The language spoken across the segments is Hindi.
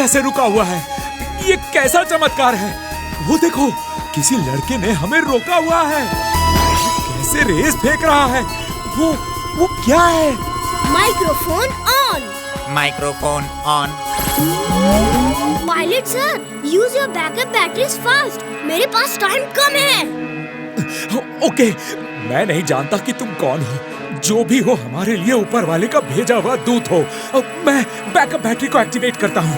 से रुका हुआ है। ये कैसा चमत्कार है? वो देखो, किसी लड़के ने हमें रोका हुआ है। कैसे रेस फेंक रहा है? वो क्या है? Microphone on. Microphone on. Pilot sir, use your backup batteries fast. मेरे पास टाइम कम है। ओके, मैं नहीं जानता कि तुम कौन हो। जो भी हो, हमारे लिए ऊपर वाले का भेजा हुआ दूत हो। मैं बैकअप बैटरी को एक्टिवेट करता हूँ।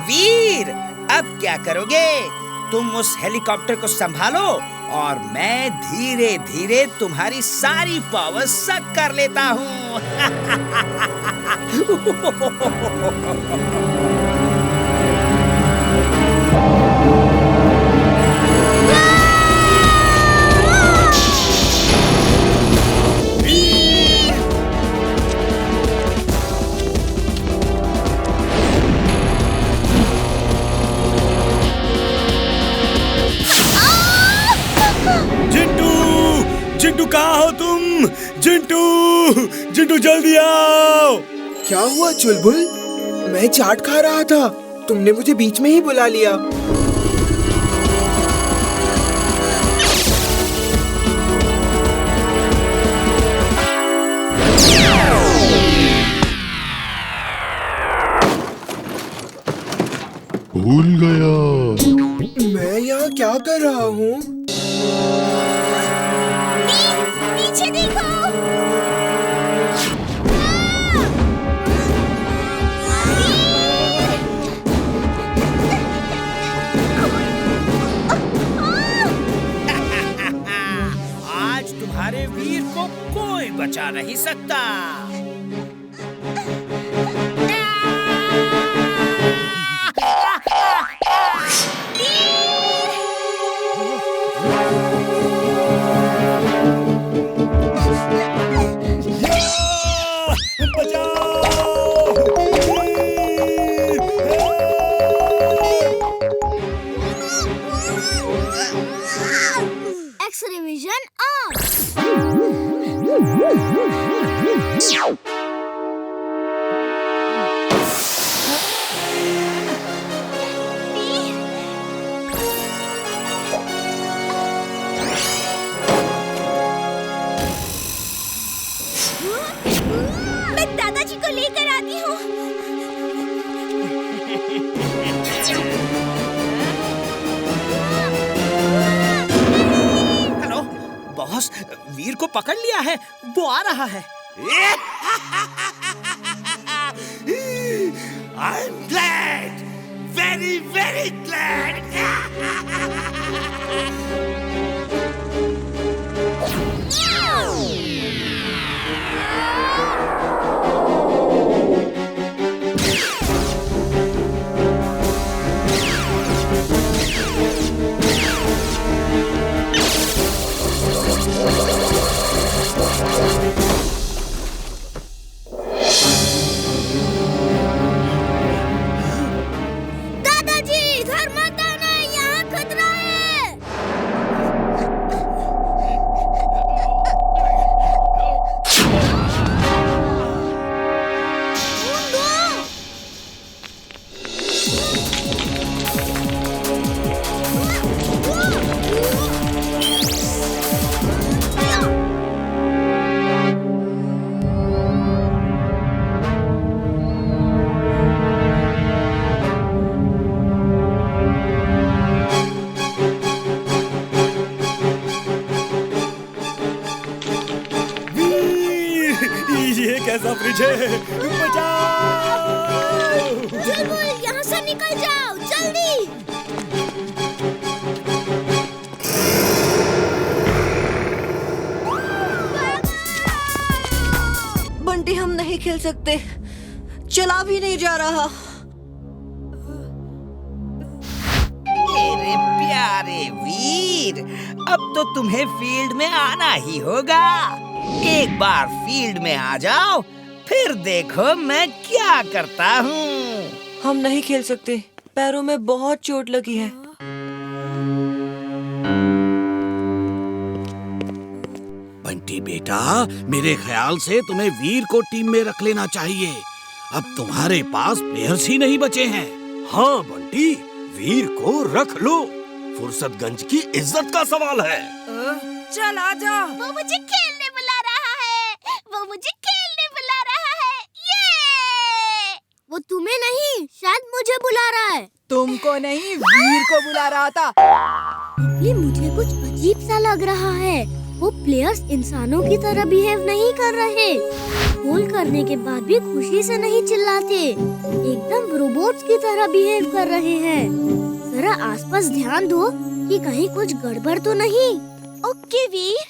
वीर, अब क्या करोगे? तुम उस हेलीकॉप्टर को संभालो और मैं धीरे धीरे तुम्हारी सारी पावर सक कर लेता हूँ। चिंटू, कहाँ हो तुम? चिंटू जल्दी आओ। क्या हुआ चुलबुल? मैं चाट खा रहा था, तुमने मुझे बीच में ही बुला लिया। भूल गया। मैं यहाँ क्या कर रहा हूँ? पीछे देखो। आज तुम्हारे वीर को कोई बचा नहीं सकता। X-ray vision on. मैं दादाजी को लेकर आती हूँ। हेलो बॉस, वीर को पकड़ लिया है, वो आ रहा है। I'm glad, very very glad. ये कैसा फ्रिज है? बचाओ! चुलबुल, यहाँ से निकल निकल जाओ जल्दी। बंटी हम नहीं खेल सकते, चला भी नहीं जा रहा। मेरे प्यारे वीर, अब तो तुम्हें फील्ड में आना ही होगा। एक बार फील्ड में आ जाओ, फिर देखो मैं क्या करता हूँ। हम नहीं खेल सकते, पैरों में बहुत चोट लगी है। बंटी बेटा, मेरे ख्याल से तुम्हें वीर को टीम में रख लेना चाहिए। अब तुम्हारे पास प्लेयर्स ही नहीं बचे हैं। हाँ बंटी, वीर को रख लो। फुर्सतगंज की इज्जत का सवाल है। चल आजा। वो मुझे खेलने बुला रहा है, वो मुझे खेलने बुला रहा है। ये वो तुम्हें नहीं, शायद मुझे बुला रहा है। तुमको नहीं, वीर को बुला रहा था। ये मुझे कुछ अजीब सा लग रहा है। वो प्लेयर्स इंसानों की तरह बिहेव नहीं कर रहे। गोल करने के बाद भी खुशी से नहीं चिल्लाते, एकदम रोबोट्स की तरह बिहेव कर रहे हैं। जरा आसपास ध्यान दो कि कहीं कुछ गड़बड़ तो नहीं। ओके वीर।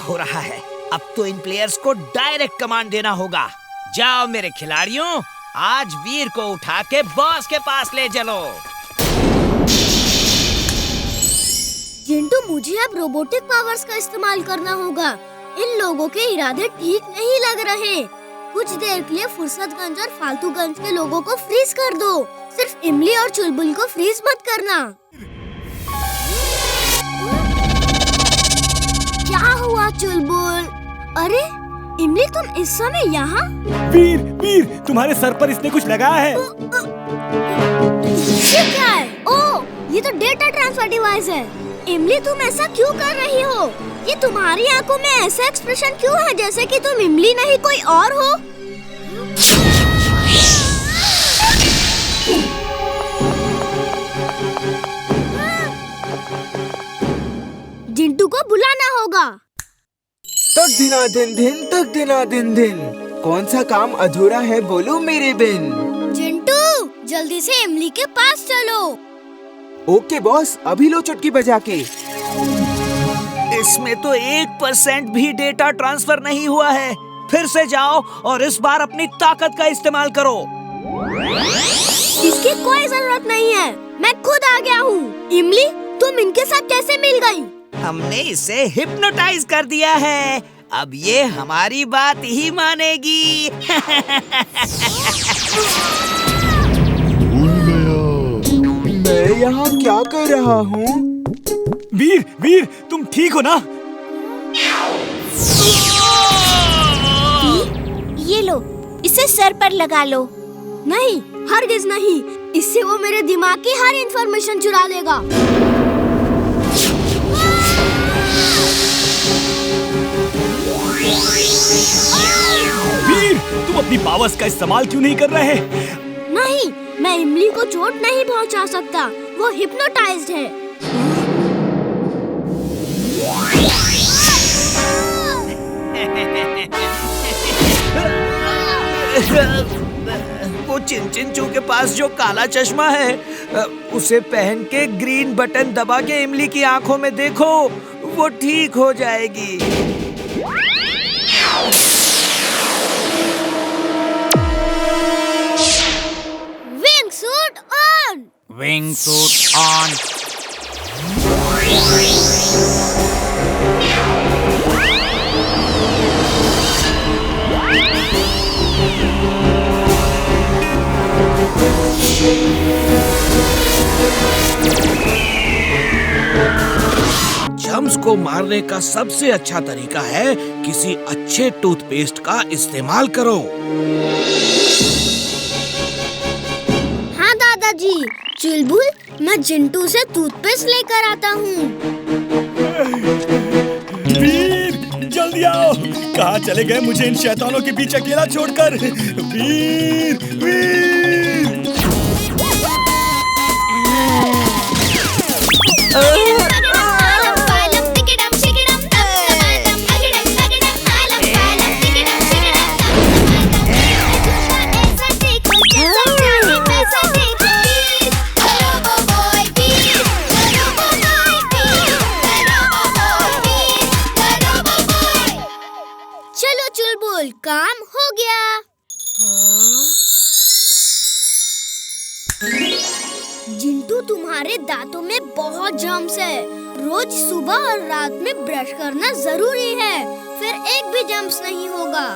हो रहा है। अब तो इन प्लेयर्स को डायरेक्ट कमांड देना होगा। जाओ मेरे खिलाड़ियों, आज वीर को उठा के बॉस के पास ले चलो। जिंटू, मुझे अब रोबोटिक पावर्स का इस्तेमाल करना होगा। इन लोगों के इरादे ठीक नहीं लग रहे। कुछ देर के लिए फुर्सतगंज और फालतूगंज के लोगों को फ्रीज कर दो। सिर्फ इमली और चुलबुल को फ्रीज मत करना। क्या हुआ चुलबुल? अरे इमली, तुम इस समय यहाँ? वीर, वीर, तुम्हारे सर पर इसने कुछ लगाया है। ये क्या है? ओह, ये तो डेटा ट्रांसफर डिवाइस है। इमली, तुम ऐसा क्यों कर रही हो? ये तुम्हारी आंखों में ऐसा एक्सप्रेशन क्यों है जैसे कि तुम इमली नहीं कोई और हो? जिंटू को बुलाना होगा। तक दिना दिन दिन, तक दिना दिन दिन। कौन सा काम अधूरा है बोलो मेरे बिन। जिंटू, जल्दी से इमली के पास चलो। ओके बॉस, अभी लो चुटकी बजा के। इसमें तो 1% भी डेटा ट्रांसफर नहीं हुआ है। फिर से जाओ और इस बार अपनी ताकत का इस्तेमाल करो। इसकी कोई जरूरत नहीं है, मैं खुद आ गया हूँ। इमली, तुम इनके साथ कैसे मिल गई? हमने इसे हिप्नोटाइज कर दिया है। अब ये हमारी बात ही मानेगी। मैं यहाँ क्या कर रहा हूँ? वीर, वीर, तुम ठीक हो ना? ये लो, इसे सर पर लगा लो। नहीं, हरगिज नहीं। इससे वो मेरे दिमाग की हर इंफॉर्मेशन चुरा लेगा। वीर, तुम अपनी पावर्स का इस्तेमाल क्यों नहीं कर रहे? नहीं, मैं इमली को चोट नहीं पहुंचा सकता। वो हिप्नोटाइज्ड है। वो चिंचिंचू के पास जो काला चश्मा है, उसे पहन के ग्रीन बटन दबा के इमली की आंखों में देखो, वो ठीक हो जाएगी। Wing suit on. Wing suit on. Germs को मारने का सबसे अच्छा तरीका है किसी अच्छे टूथपेस्ट का इस्तेमाल करो। हाँ दादाजी, चुलबुल, मैं जिंटू से टूथपेस्ट लेकर आता हूँ। वीर, जल्दी आओ। कहाँ चले गए मुझे इन शैतानों के बीच अकेला छोड़कर? वीर, वीर। चलो चुलबुल, काम हो गया। जिंटू, तुम्हारे दांतों में बहुत जर्म्स है। रोज सुबह और रात में ब्रश करना जरूरी है, फिर एक भी जर्म्स नहीं होगा।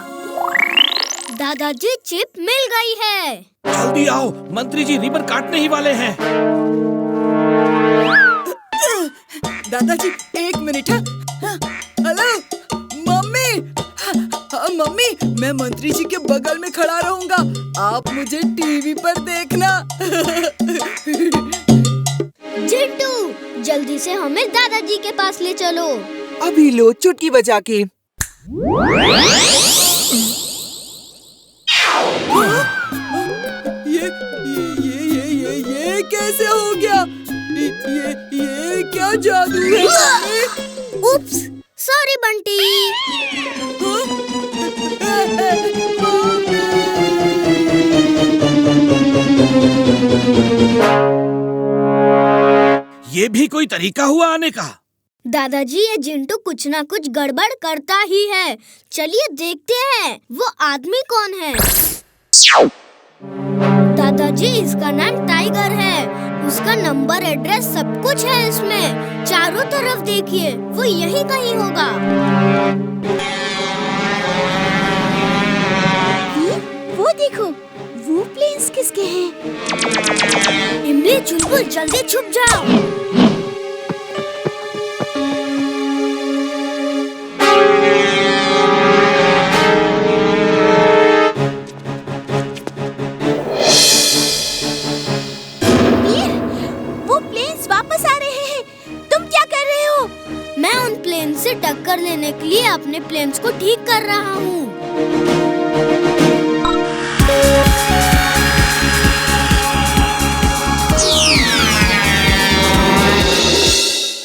दादाजी, चिप मिल गई है। जल्दी आओ, मंत्री जी रिबन काटने ही वाले हैं। दादाजी, एक मिनट। Hello mummy. मम्मी, मैं मंत्री जी के बगल में खड़ा रहूंगा, आप मुझे टीवी पर देखना। जिंटू, जल्दी से हमें दादाजी के पास ले चलो। अभी लो, चुटकी बजा के। ये कैसे हो गया? ये क्या जादू है? उप्स, सॉरी बंटी। ये भी कोई तरीका हुआ आने का? दादाजी, ये जिंटू कुछ ना कुछ गड़बड़ करता ही है। चलिए देखते हैं वो आदमी कौन है। दादाजी, इसका नाम टाइगर है। उसका नंबर, एड्रेस सब कुछ है इसमें। चारों तरफ देखिए, वो यही कहीं होगा। वो देखो, वो प्लेन्स किसके हैं? इमली, चुलबुल, जल्दी छुप जाओ। से टक्कर लेने के लिए अपने प्लेन्स को ठीक कर रहा हूँ।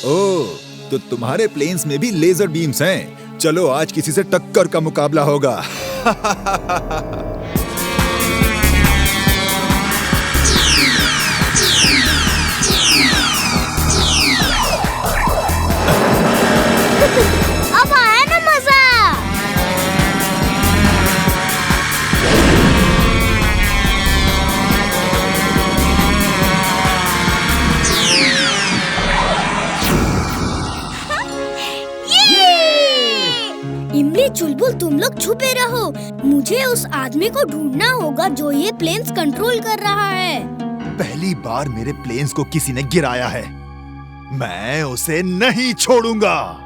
ओह, तो तुम्हारे प्लेन्स में भी लेजर बीम्स हैं। चलो आज किसी से टक्कर का मुकाबला होगा। अब आया ना मजा। इमली, चुलबुल, तुम लोग छुपे रहो। मुझे उस आदमी को ढूंढना होगा जो ये प्लेन्स कंट्रोल कर रहा है। पहली बार मेरे प्लेन्स को किसी ने गिराया है। मैं उसे नहीं छोड़ूंगा।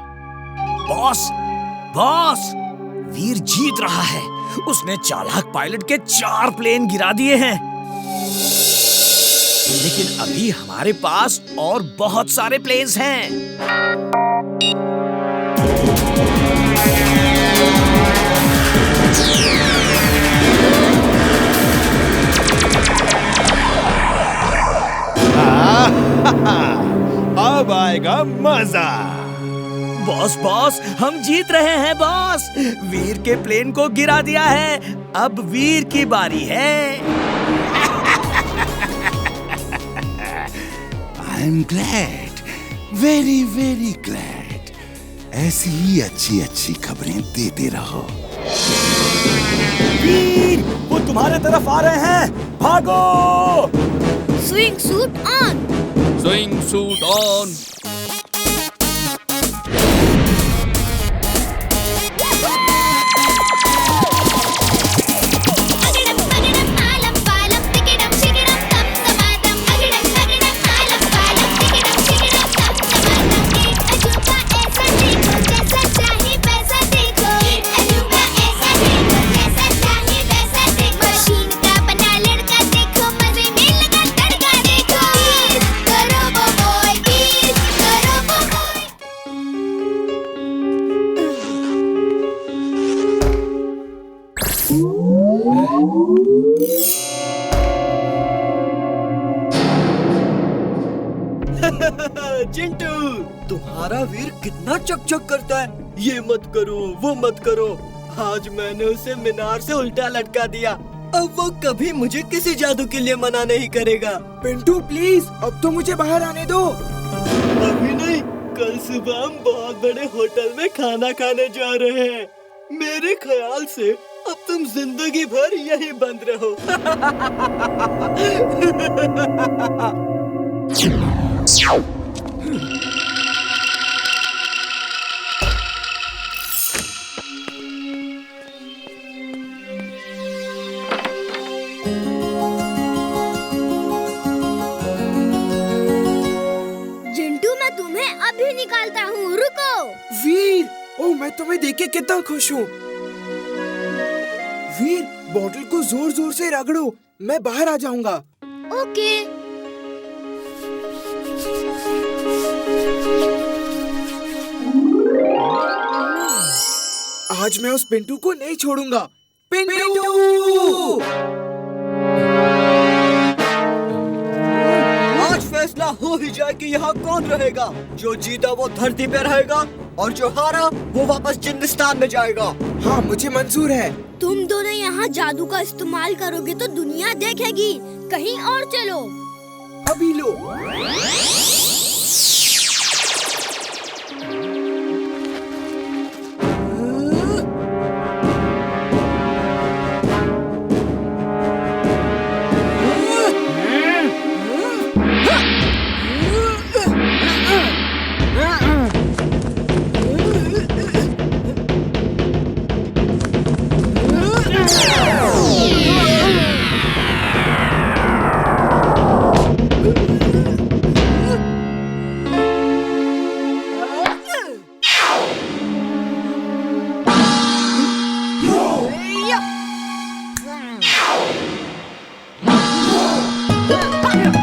बॉस, बॉस, वीर जीत रहा है। उसने चालाक पायलट के 4 प्लेन गिरा दिए हैं। लेकिन अभी हमारे पास और बहुत सारे प्लेन्स हैं। अब आएगा मजा। बॉस, बॉस, हम जीत रहे हैं बॉस। वीर के प्लेन को गिरा दिया है। अब वीर की बारी है। I am glad, very very glad. ऐसी ही अच्छी अच्छी खबरें देते रहो। वीर, वो तुम्हारे तरफ आ रहे हैं। भागो! Swing suit on. Swing suit on. Chintu, तुम्हारा वीर कितना चकचक करता है। ये मत करो, वो मत करो। आज मैंने उसे मीनार से उल्टा लटका दिया। अब वो कभी मुझे किसी जादू के लिए मना नहीं करेगा। पिंटू प्लीज, अब तो मुझे बाहर आने दो। अभी नहीं, कल सुबह हम बहुत बड़े होटल में खाना खाने जा रहे हैं। मेरे ख्याल से अब तुम जिंदगी भर यही बंद रहो। जिंटू, मैं तुम्हें अभी निकालता हूँ, रुको। वीर, ओ मैं तुम्हें देख के कितना खुश हूँ। वीर, बॉटल को जोर जोर से रगड़ो, मैं बाहर आ जाऊंगा। ओके। आज मैं उस पिंटू को नहीं छोड़ूंगा। पिंटू! आज फैसला हो ही जाए कि यहाँ कौन रहेगा। जो जीता वो धरती पे रहेगा और जो हारा वो वापस जिंदस्तान में जाएगा। हाँ, मुझे मंजूर है। तुम दोनों यहाँ जादू का इस्तेमाल करोगे तो दुनिया देखेगी। कहीं और चलो। अभी लो।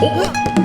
Oh!